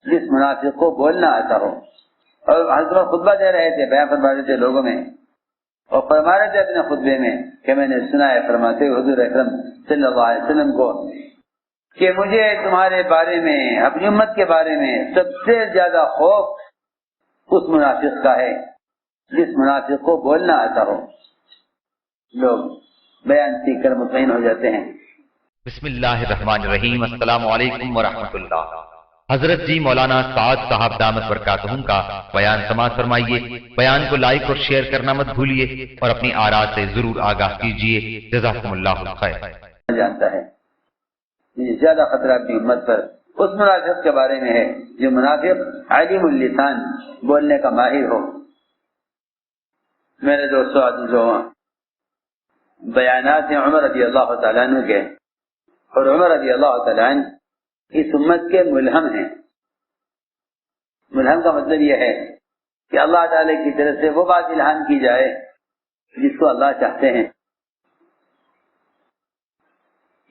جس منافق کو بولنا آتا ہو. اور حضرت خطبہ دے رہے تھے، بیان فرما رہے تھے لوگوں میں، اور فرما رہے تھے اپنے خطبے میں کہ میں نے سنا ہے فرماتے ہوئے حضور اکرم صلی اللہ علیہ وسلم کو کہ مجھے تمہارے بارے میں، اپنی امت کے بارے میں سب سے زیادہ خوف اس منافق کا ہے جس منافق کو بولنا آتا ہو. لوگ بیان سیکھ کر مطمئن ہو جاتے ہیں. بسم اللہ الرحمن الرحیم. السلام علیکم ورحمۃ اللہ. حضرت جی مولانا سعد صاحب دامت برکاتہم کا بیان سماعت فرمائیے. بیان کو لائک اور شیئر کرنا مت بھولیے اور اپنی آراء سے ضرور آگاہ کیجیے. جزاکم اللہ خیر. جانتا ہے زیادہ خطرہ اپنی امت پر اس منافق کے بارے میں ہے جو منافق علیم اللسان، بولنے کا ماہر ہو. میرے دوستو عزیزو، بیانات ہیں عمر رضی اللہ تعالیٰ عنہ کے، اور عمر رضی اللہ تعالیٰ عنہ اس امت کے ملہم ہیں. ملہم کا مطلب یہ ہے کہ اللہ تعالی کی طرف سے وہ بات الہام کی جائے جس کو اللہ چاہتے ہیں.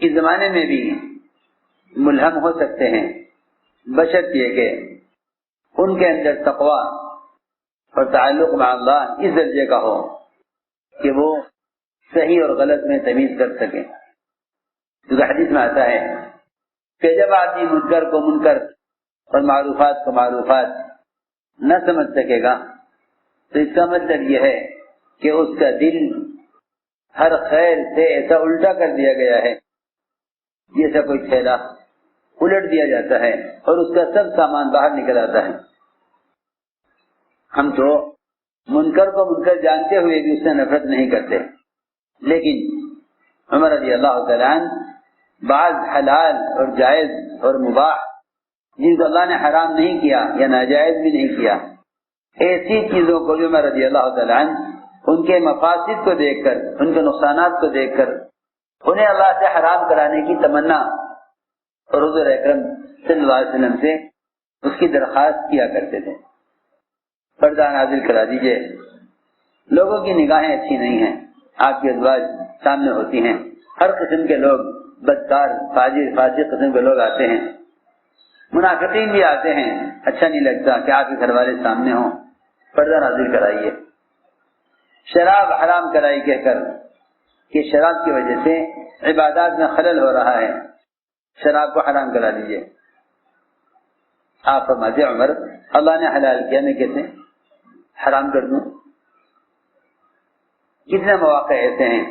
اس زمانے میں بھی ملہم ہو سکتے ہیں بشرطیے کہ ان کے اندر تقویٰ اور تعلق مع اللہ اس درجے کا ہو کہ وہ صحیح اور غلط میں تمیز کر سکیں. کیونکہ حدیث میں آتا ہے کہ جب آدمی منکر کو منکر اور معروفات کو معروفات نہ سمجھ سکے گا تو اس کا مطلب یہ ہے کہ اس کا دل ہر خیر سے ایسا الٹا کر دیا گیا ہے جیسا کوئی تھیلا الٹ دیا جاتا ہے اور اس کا سب سامان باہر نکل آتا ہے. ہم تو منکر کو منکر جانتے ہوئے بھی اس سے نفرت نہیں کرتے، لیکن عمر رضی اللہ تعالیٰ عنہ بعض حلال اور جائز اور مباح جن کو اللہ نے حرام نہیں کیا یا ناجائز بھی نہیں کیا، ایسی چیزوں کو عمر رضی اللہ تعالیٰ عنہ ان کے مفاسد کو دیکھ کر، ان کے نقصانات کو دیکھ کر انہیں اللہ سے حرام کرانے کی تمنا اور حضور اکرم صلی اللہ علیہ وسلم سے اس کی درخواست کیا کرتے تھے. پردہ نازل کرا دیجئے، لوگوں کی نگاہیں اچھی نہیں ہیں، آپ کی ازواج سامنے ہوتی ہیں، ہر قسم کے لوگ، بدکار فاجر فاسق قسم کے لوگ آتے ہیں، منافقین بھی آتے ہیں. اچھا نہیں لگتا کہ آپ کے گھر والے سامنے ہوں. پردہ نازل کرائیے. شراب حرام کرائی کہہ کر کہ شراب کی وجہ سے عبادات میں خلل ہو رہا ہے، شراب کو حرام کرا دیجئے. آپ فرماتے عمر اللہ نے حلال کیا، میں کیسے حرام کر دوں؟ کتنے مواقع ایسے ہیں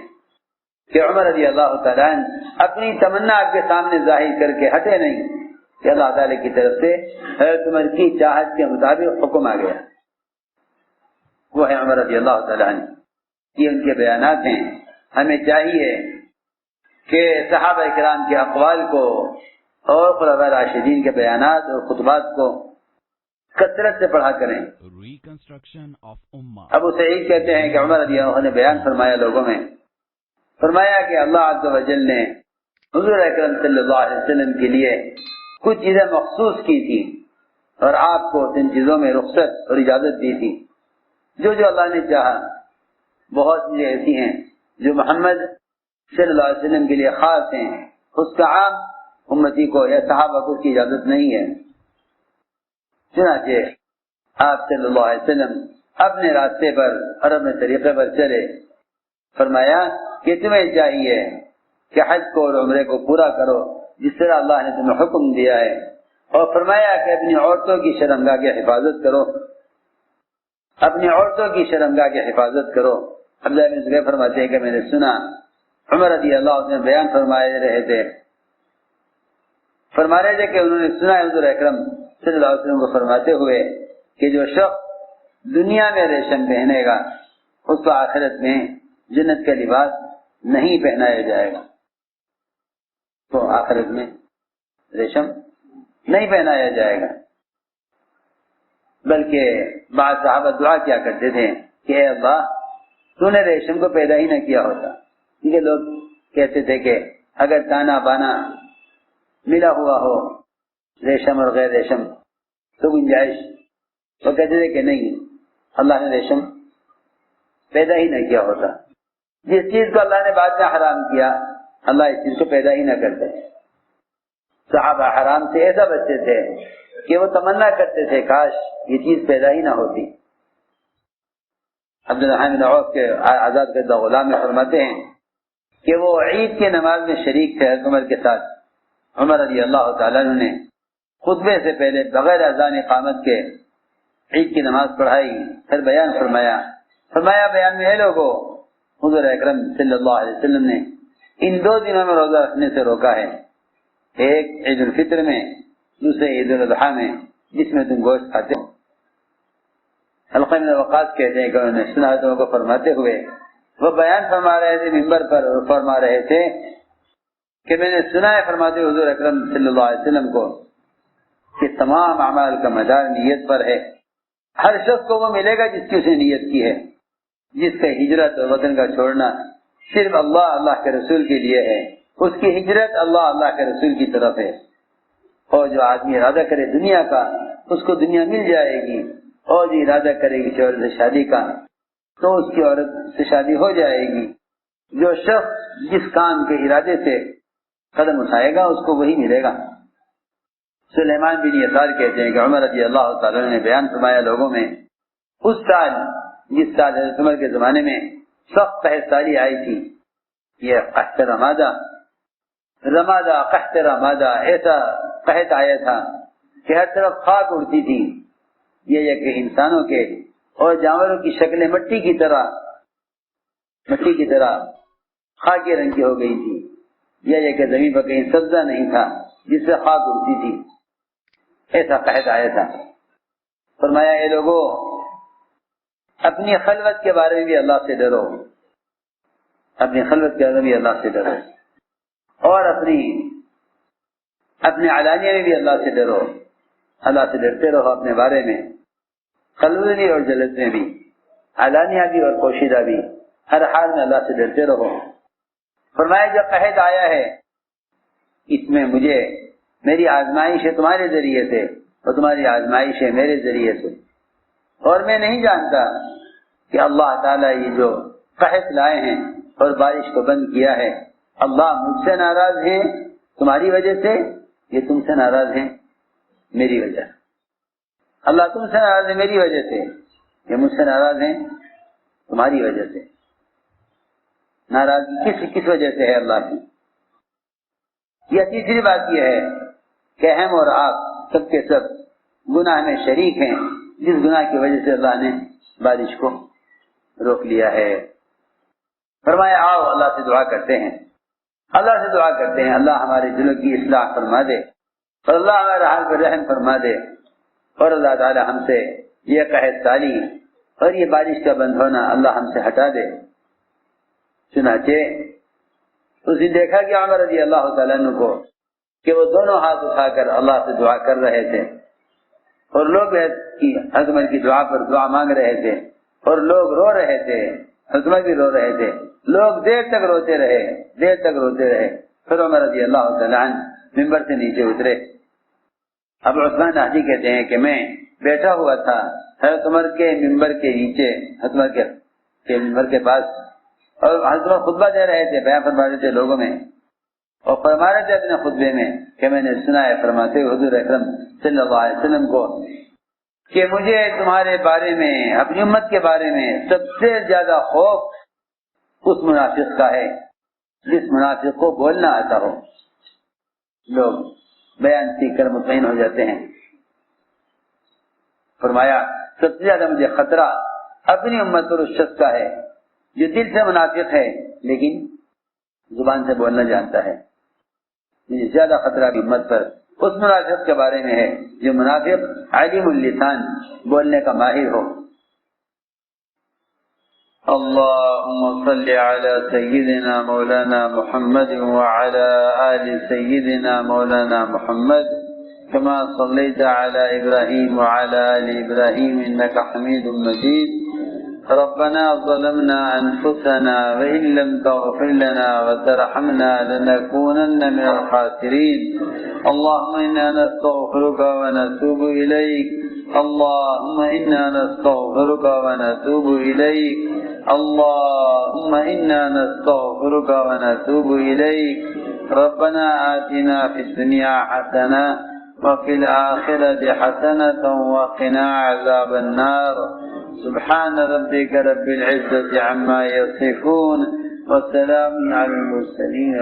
کہ عمر رضی اللہ تعالیٰ عنہ اپنی تمنا آپ کے سامنے ظاہر کر کے ہٹے نہیں کہ اللہ تعالی کی طرف سے حضرت عمر کی چاہت کے مطابق حکم آ گیا. وہ ہے عمر رضی اللہ تعالیٰ عنہ. یہ ان کے بیانات ہیں. ہمیں چاہیے کہ صحابہ کرام کے اقوال کو اور خلفاء راشدین کے بیانات اور خطبات کو کثرت سے پڑھا کریں. ابو سعید کہتے ہیں کہ عمر رضی اللہ عنہ نے بیان فرمایا لوگوں میں، فرمایا کہ اللہ عز و جل نے حضور اکرم صلی اللہ علیہ وسلم کے لیے کچھ چیزیں مخصوص کی تھی اور آپ کو ان چیزوں میں رخصت اور اجازت دی تھی. جو اللہ نے چاہا. بہت چیزیں ایسی ہیں جو محمد صلی اللہ علیہ وسلم کے لیے خاص ہیں، اس کا عام امتی کو یا صحابہ کو اس کی اجازت نہیں ہے. چنانچہ آپ صلی اللہ علیہ وسلم اپنے راستے پر اور اپنے طریقے پر چلے. فرمایا کہ تمہیں چاہیے کہ حج کو اور عمرے کو پورا کرو جس طرح اللہ نے تمہیں حکم دیا ہے، اور فرمایا کہ اپنی عورتوں کی شرمگاہ کی حفاظت کرو، اپنی عورتوں کی شرمگاہ کی حفاظت کرو. عبداللہ بن زبیر فرماتے ہیں کہ میں نے سنا عمر رضی اللہ عنہ بیان فرما رہے تھے کہ انہوں نے سنا حضور اکرم صلی اللہ علیہ وسلم کو فرماتے ہوئے کہ جو شخص دنیا میں ریشم پہنے گا اس کو آخرت میں جنت کا لباس نہیں پہنایا جائے گا. تو آخرت میں ریشم نہیں پہنایا جائے گا، بلکہ بعض صحابہ دعا کیا کرتے تھے کہ اے اللہ تو نے ریشم کو پیدا ہی نہ کیا ہوتا. کیونکہ لوگ کہتے تھے کہ اگر تانا بانا ملا ہوا ہو ریشم اور غیر ریشم تو گنجائش، وہ کہتے تھے کہ نہیں، اللہ نے ریشم پیدا ہی نہ کیا ہوتا. جس چیز کو اللہ نے بعد میں حرام کیا اللہ اس چیز کو پیدا ہی نہ کرتے. صحابہ حرام سے ایسا بچتے تھے کہ وہ تمنا کرتے تھے کاش یہ چیز پیدا ہی نہ ہوتی۔ عبدالرحمن بن عوف کے آزاد کردہ غلام میں فرماتے ہیں کہ وہ عید کی نماز میں شریک تھے حضرت عمر کے ساتھ۔ عمر رضی اللہ تعالیٰ عنہ نے خطبے سے پہلے بغیر اذان اقامت کے عید کی نماز پڑھائی، پھر بیان فرمایا بیان میں ہے لوگوں، حضور اکرم صلی اللہ علیہ وسلم نے ان 2 دنوں میں روزہ رکھنے سے روکا ہے، ایک عید الفطر میں، دوسرے عید الاضحیٰ میں، جس میں تم گوشت کھاتے ہو۔ حلقہ بن وقاص کہتے ہیں کہ انہوں نے سنا کو فرماتے ہوئے وہ بیان فرما رہے تھے ممبر پر، اور فرما رہے تھے کہ میں نے سنا ہے فرماتے حضور اکرم صلی اللہ علیہ وسلم کو کہ تمام اعمال کا مدار نیت پر ہے، ہر شخص کو وہ ملے گا جس کی اسے نیت کی ہے، جس کا ہجرت اور وطن کا چھوڑنا صرف اللہ کے رسول کے لیے ہے، اس کی ہجرت اللہ کے رسول کی طرف ہے۔ اور جو آدمی ارادہ کرے دنیا کا اس کو دنیا مل جائے گی، اور جو ارادہ کرے گی عورت سے شادی کا تو اس کی عورت سے شادی ہو جائے گی۔ جو شخص جس کام کے ارادے سے قدم اٹھائے گا اس کو وہی ملے گا۔ سلیمان بن یسار کہتے ہیں کہ عمر رضی اللہ تعالیٰ نے بیان فرمایا لوگوں میں اس سال جس سال حضرت عمر کے زمانے میں سخت قحط سالی آئی تھی، یہ قحط رمادہ قحط رمادہ، ایسا قحط آیا تھا کہ ہر طرف خاک اڑتی تھی، یہ کہ انسانوں کے اور جانوروں کی شکلیں مٹی کی طرح خاکی رنگ کی ہو گئی تھی، یہ کہ زمین پر کہیں سبزہ نہیں تھا جس سے خاک اڑتی تھی، ایسا قحط آیا تھا۔ فرمایا اے لوگوں، اپنی خلوت کے بارے میں بھی اللہ سے ڈرو، اپنی خلوت کے بارے میں بھی اللہ سے ڈرو، اور اپنے علانیہ میں بھی اللہ سے ڈرو، اللہ سے ڈرتے رہو اپنے بارے میں، خلوت بھی اور جلت میں بھی، علانیہ بھی اور پوشیدہ بھی، ہر حال میں اللہ سے ڈرتے رہو۔ فرمایا جب قحط آیا ہے اس میں میری آزمائش ہے تمہارے ذریعے سے اور تمہاری آزمائش ہے میرے ذریعے سے، اور میں نہیں جانتا کہ اللہ تعالیٰ یہ جو قحط لائے ہیں اور بارش کو بند کیا ہے، اللہ مجھ سے ناراض ہیں تمہاری وجہ سے، یہ تم سے ناراض ہیں میری وجہ سے۔ اللہ تم سے ناراض ہے میری وجہ سے، یہ مجھ سے ناراض ہیں تمہاری وجہ سے۔ ناراضگی کس وجہ سے ہے اللہ کی؟ یہ تیسری بات یہ ہے کہ ہم اور آپ سب کے سب گناہ میں شریک ہیں، جس گناہ کی وجہ سے اللہ نے بارش کو روک لیا ہے۔ فرمایا آؤ اللہ سے دعا کرتے ہیں، اللہ ہمارے دلوں کی اصلاح فرما دے، اور اللہ ہمارے حال پر رحم فرما دے، اور اللہ تعالی ہم سے یہ قحط سالی اور یہ بارش کا بند ہونا اللہ ہم سے ہٹا دے۔ چنانچہ اس نے دیکھا کہ عمر رضی اللہ تعالیٰ عنہ کو کہ وہ دونوں ہاتھ اٹھا کر اللہ سے دعا کر رہے تھے، اور لوگ حضرت عمر کی دعا پر دعا مانگ رہے تھے، اور لوگ رو رہے تھے، حضرت عمر بھی رو رہے تھے، لوگ دیر تک روتے رہے۔ پھر عمر رضی اللہ تعالیٰ عنہ ممبر سے نیچے اترے۔ اب عثمان نہدی کہتے ہیں کہ میں بیٹھا ہوا تھا حضرت عمر کے ممبر کے نیچے، حضرت عمر کے ممبر کے پاس، اور حضرت عمر خطبہ دے رہے تھے، بیان فرما رہے تھے لوگوں میں، اور فرما رہے تھے اپنے خطبے میں کہ میں نے سنا ہے فرماتے ہوئے حضور اکرم صلی اللہ علیہ وسلم کو کہ مجھے تمہارے بارے میں، اپنی امت کے بارے میں سب سے زیادہ خوف اس منافق کا ہے جس منافق کو بولنا آتا ہو۔ لوگ بیان سیکھ کر مطمئن ہو جاتے ہیں۔ فرمایا سب سے زیادہ مجھے خطرہ اپنی امت اور اس شخص کا ہے جو دل سے منافق ہے لیکن زبان سے بولنا جانتا ہے۔ مجھے زیادہ خطرہ کی امت پر اس منافق کے بارے میں ہے جو منافق علیم اللسان، بولنے کا ماہر ہو۔ اللهم صل على سيدنا مولانا محمد وعلى آل سيدنا مولانا محمد كما صليت على إبراهيم وعلى آل إبراهيم إنك حميد مجيد۔ ربنا ظلمنا أنفسنا وإن لم تغفر لنا وترحمنا لنكونن من الخاسرين۔ اللهم إنا نستغفرك ونتوب إليك، اللهم إنا نستغفرك ونتوب إليك، اللهم إنا نستغفرك ونتوب إليك۔ ربنا آتنا في الدنيا حسنة وفي الآخرة حسنة وقنا عذاب النار. سبحان ربك رب العزة عما يصفون وسلام على المرسلين.